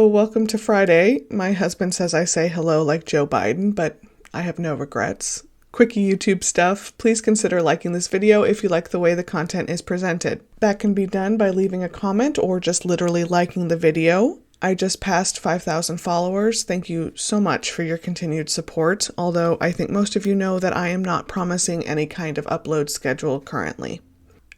So, welcome to Friday. My husband says I say hello like Joe Biden, but I have no regrets. Quickie YouTube stuff. Please consider liking this video if you like the way the content is presented. That can be done by leaving a comment or just literally liking the video. I just passed 5,000 followers. Thank you so much for your continued support, although I think most of you know that I am not promising any kind of upload schedule currently.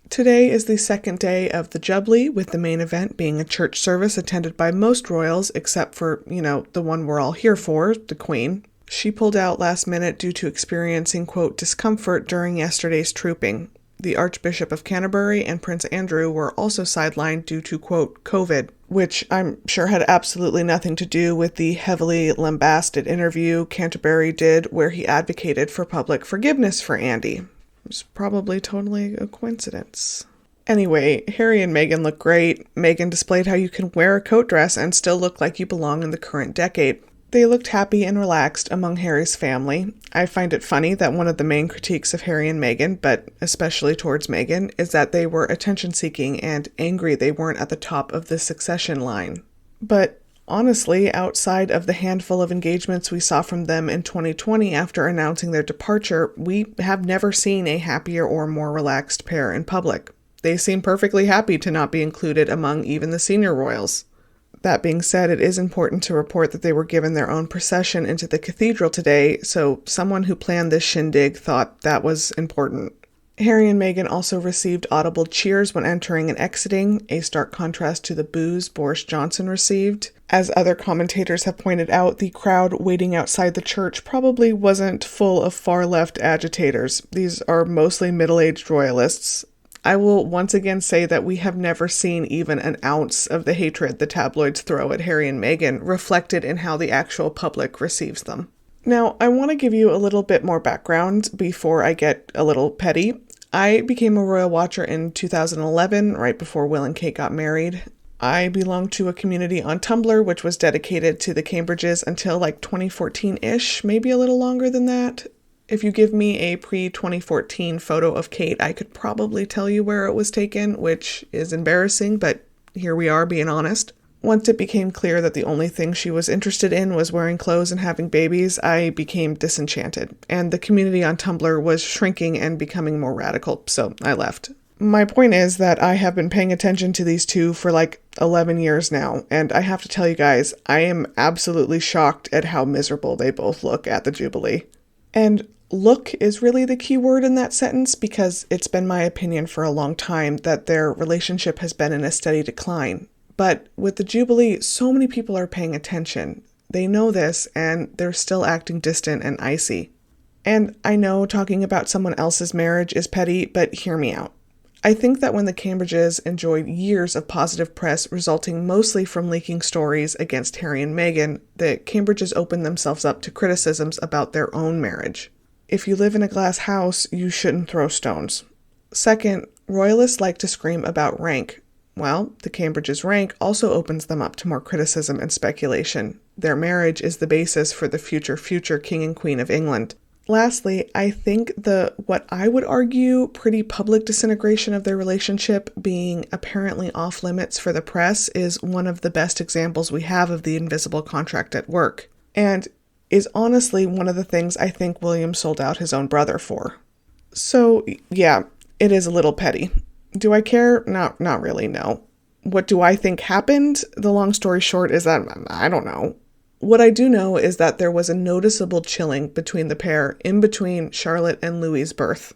Today is the second day of the Jubilee, with the main event being a church service attended by most royals, except for, the one we're all here for, the Queen. She pulled out last minute due to experiencing, quote, discomfort during yesterday's trooping. The Archbishop of Canterbury and Prince Andrew were also sidelined due to, quote, COVID, which I'm sure had absolutely nothing to do with the heavily lambasted interview Canterbury did where he advocated for public forgiveness for Andy. It was probably totally a coincidence. Anyway, Harry and Meghan look great. Meghan displayed how you can wear a coat dress and still look like you belong in the current decade. They looked happy and relaxed among Harry's family. I find it funny that one of the main critiques of Harry and Meghan, but especially towards Meghan, is that they were attention-seeking and angry they weren't at the top of the succession line. But honestly, outside of the handful of engagements we saw from them in 2020 after announcing their departure, we have never seen a happier or more relaxed pair in public. They seem perfectly happy to not be included among even the senior royals. That being said, it is important to report that they were given their own procession into the cathedral today, so someone who planned this shindig thought that was important. Harry and Meghan also received audible cheers when entering and exiting, a stark contrast to the boos Boris Johnson received. As other commentators have pointed out, the crowd waiting outside the church probably wasn't full of far-left agitators. These are mostly middle-aged royalists. I will once again say that we have never seen even an ounce of the hatred the tabloids throw at Harry and Meghan reflected in how the actual public receives them. Now, I want to give you a little bit more background before I get a little petty. I became a royal watcher in 2011, right before Will and Kate got married. I belonged to a community on Tumblr which was dedicated to the Cambridges until like 2014-ish, maybe a little longer than that. If you give me a pre-2014 photo of Kate, I could probably tell you where it was taken, which is embarrassing, but here we are being honest. Once it became clear that the only thing she was interested in was wearing clothes and having babies, I became disenchanted, and the community on Tumblr was shrinking and becoming more radical, so I left. My point is that I have been paying attention to these two for like 11 years now, and I have to tell you guys, I am absolutely shocked at how miserable they both look at the Jubilee. And look is really the key word in that sentence because it's been my opinion for a long time that their relationship has been in a steady decline. But with the Jubilee, so many people are paying attention. They know this, and they're still acting distant and icy. And I know talking about someone else's marriage is petty, but hear me out. I think that when the Cambridges enjoyed years of positive press resulting mostly from leaking stories against Harry and Meghan, the Cambridges opened themselves up to criticisms about their own marriage. If you live in a glass house, you shouldn't throw stones. Second, royalists like to scream about rank. Well, the Cambridges' rank also opens them up to more criticism and speculation. Their marriage is the basis for the future King and Queen of England. Lastly, I think what I would argue pretty public disintegration of their relationship being apparently off limits for the press is one of the best examples we have of the invisible contract at work, and is honestly one of the things I think William sold out his own brother for. So yeah, it is a little petty. Do I care? Not really, no. What do I think happened? The long story short is that I don't know. What I do know is that there was a noticeable chilling between the pair in between Charlotte and Louis's birth.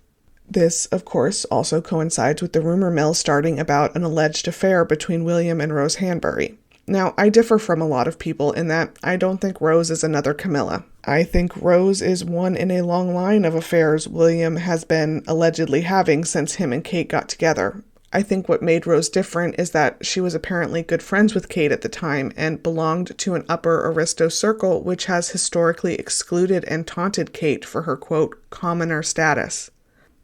This, of course, also coincides with the rumor mill starting about an alleged affair between William and Rose Hanbury. Now, I differ from a lot of people in that I don't think Rose is another Camilla. I think Rose is one in a long line of affairs William has been allegedly having since him and Kate got together. I think what made Rose different is that she was apparently good friends with Kate at the time and belonged to an upper aristo circle which has historically excluded and taunted Kate for her, quote, commoner status.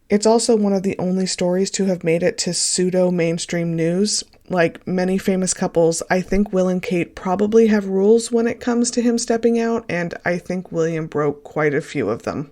It's also one of the only stories to have made it to pseudo-mainstream news. Like many famous couples, I think Will and Kate probably have rules when it comes to him stepping out, and I think William broke quite a few of them.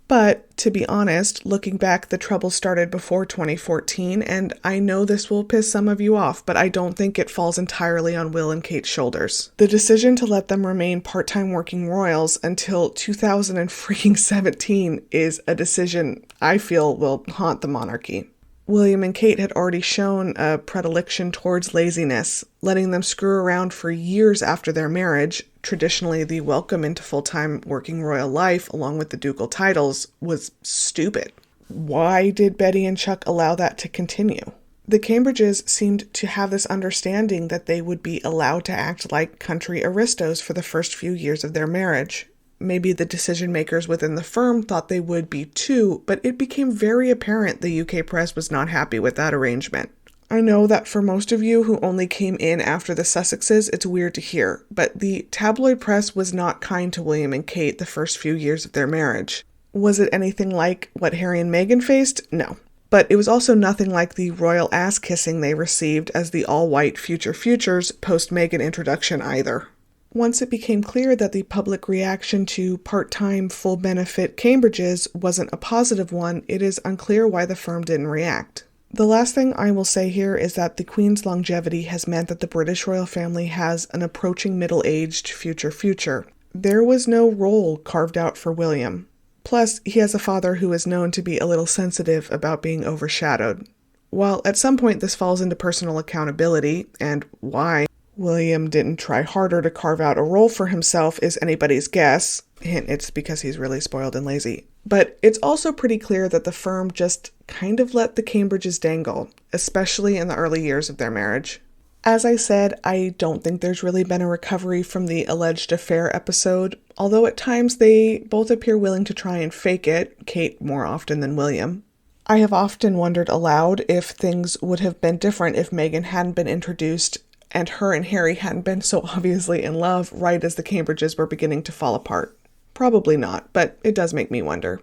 But, to be honest, looking back, the trouble started before 2014, and I know this will piss some of you off, but I don't think it falls entirely on Will and Kate's shoulders. The decision to let them remain part-time working royals until 2017 is a decision I feel will haunt the monarchy. William and Kate had already shown a predilection towards laziness, letting them screw around for years after their marriage. Traditionally, the welcome into full-time working royal life, along with the ducal titles, was stupid. Why did Betty and Chuck allow that to continue? The Cambridges seemed to have this understanding that they would be allowed to act like country aristos for the first few years of their marriage. Maybe the decision makers within the firm thought they would be too, but it became very apparent the UK press was not happy with that arrangement. I know that for most of you who only came in after the Sussexes, it's weird to hear, but the tabloid press was not kind to William and Kate the first few years of their marriage. Was it anything like what Harry and Meghan faced? No. But it was also nothing like the royal ass-kissing they received as the all-white future futures post-Meghan introduction either. Once it became clear that the public reaction to part-time, full-benefit Cambridges wasn't a positive one, it is unclear why the firm didn't react. The last thing I will say here is that the Queen's longevity has meant that the British royal family has an approaching middle-aged future. There was no role carved out for William. Plus, he has a father who is known to be a little sensitive about being overshadowed. While at some point this falls into personal accountability, and why William didn't try harder to carve out a role for himself is anybody's guess. Hint, it's because he's really spoiled and lazy. But it's also pretty clear that the firm just kind of let the Cambridges dangle, especially in the early years of their marriage. As I said, I don't think there's really been a recovery from the alleged affair episode, although at times they both appear willing to try and fake it, Kate more often than William. I have often wondered aloud if things would have been different if Meghan hadn't been introduced and her and Harry hadn't been so obviously in love right as the Cambridges were beginning to fall apart. Probably not, but it does make me wonder.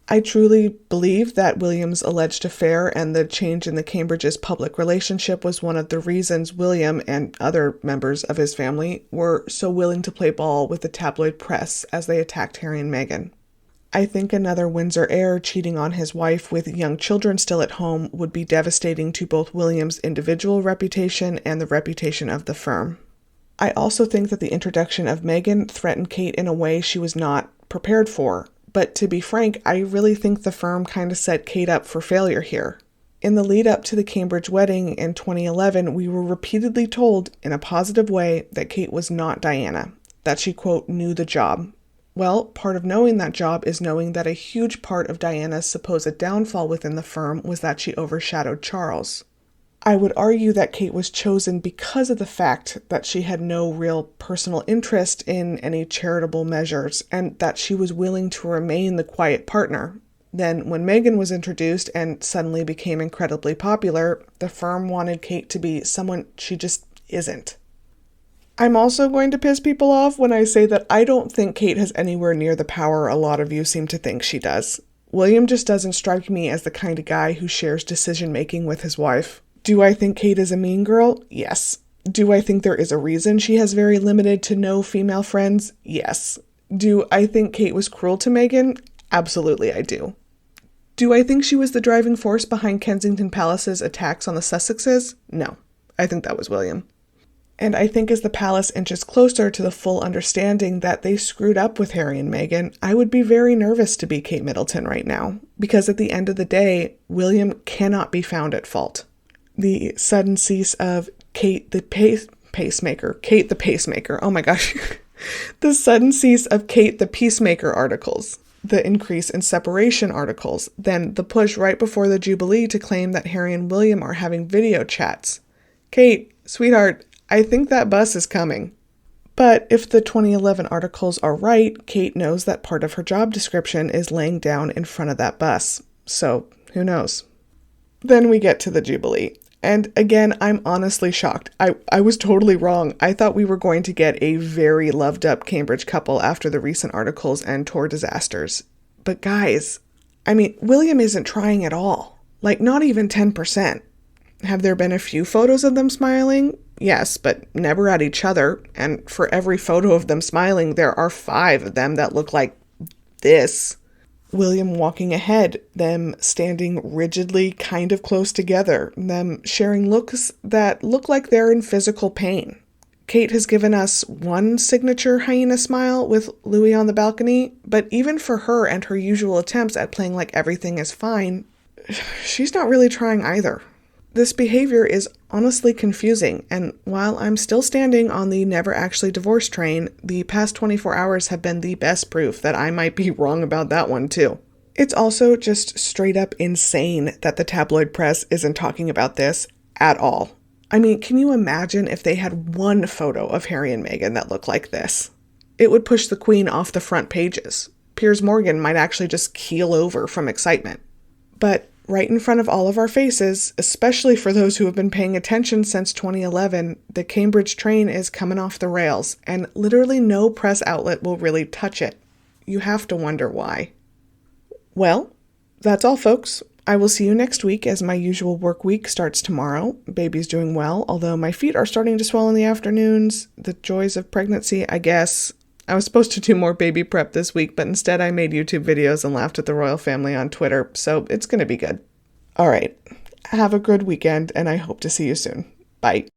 I truly believe that William's alleged affair and the change in the Cambridges' public relationship was one of the reasons William and other members of his family were so willing to play ball with the tabloid press as they attacked Harry and Meghan. I think another Windsor heir cheating on his wife with young children still at home would be devastating to both William's individual reputation and the reputation of the firm. I also think that the introduction of Meghan threatened Kate in a way she was not prepared for, but to be frank, I really think the firm kind of set Kate up for failure here. In the lead up to the Cambridge wedding in 2011, we were repeatedly told, in a positive way, that Kate was not Diana, that she, quote, knew the job. Well, part of knowing that job is knowing that a huge part of Diana's supposed downfall within the firm was that she overshadowed Charles. I would argue that Kate was chosen because of the fact that she had no real personal interest in any charitable measures and that she was willing to remain the quiet partner. Then, when Meghan was introduced and suddenly became incredibly popular, the firm wanted Kate to be someone she just isn't. I'm also going to piss people off when I say that I don't think Kate has anywhere near the power a lot of you seem to think she does. William just doesn't strike me as the kind of guy who shares decision-making with his wife. Do I think Kate is a mean girl? Yes. Do I think there is a reason she has very limited to no female friends? Yes. Do I think Kate was cruel to Meghan? Absolutely I do. Do I think she was the driving force behind Kensington Palace's attacks on the Sussexes? No. I think that was William. And I think as the palace inches closer to the full understanding that they screwed up with Harry and Meghan, I would be very nervous to be Kate Middleton right now. Because at the end of the day, William cannot be found at fault. The sudden cease of Kate the Pacemaker, oh my gosh. The sudden cease of Kate the Peacemaker articles. The increase in separation articles. Then the push right before the Jubilee to claim that Harry and William are having video chats. Kate, sweetheart, I think that bus is coming. But if the 2011 articles are right, Kate knows that part of her job description is laying down in front of that bus. So, who knows? Then we get to the Jubilee. And again, I'm honestly shocked. I was totally wrong. I thought we were going to get a very loved up Cambridge couple after the recent articles and tour disasters. But guys, William isn't trying at all. Like, not even 10%. Have there been a few photos of them smiling? Yes, but never at each other. And for every photo of them smiling, there are 5 of them that look like this. William walking ahead, them standing rigidly kind of close together, them sharing looks that look like they're in physical pain. Kate has given us one signature hyena smile with Louis on the balcony, but even for her and her usual attempts at playing like everything is fine, she's not really trying either. This behavior is honestly confusing, and while I'm still standing on the never actually divorced train, the past 24 hours have been the best proof that I might be wrong about that one too. It's also just straight up insane that the tabloid press isn't talking about this at all. I mean, can you imagine if they had one photo of Harry and Meghan that looked like this? It would push the Queen off the front pages. Piers Morgan might actually just keel over from excitement. But right in front of all of our faces, especially for those who have been paying attention since 2011, the Cambridge train is coming off the rails, and literally no press outlet will really touch it. You have to wonder why. Well, that's all, folks. I will see you next week as my usual work week starts tomorrow. Baby's doing well, although my feet are starting to swell in the afternoons. The joys of pregnancy, I guess. I was supposed to do more baby prep this week, but instead I made YouTube videos and laughed at the royal family on Twitter, so it's going to be good. All right, have a good weekend, and I hope to see you soon. Bye.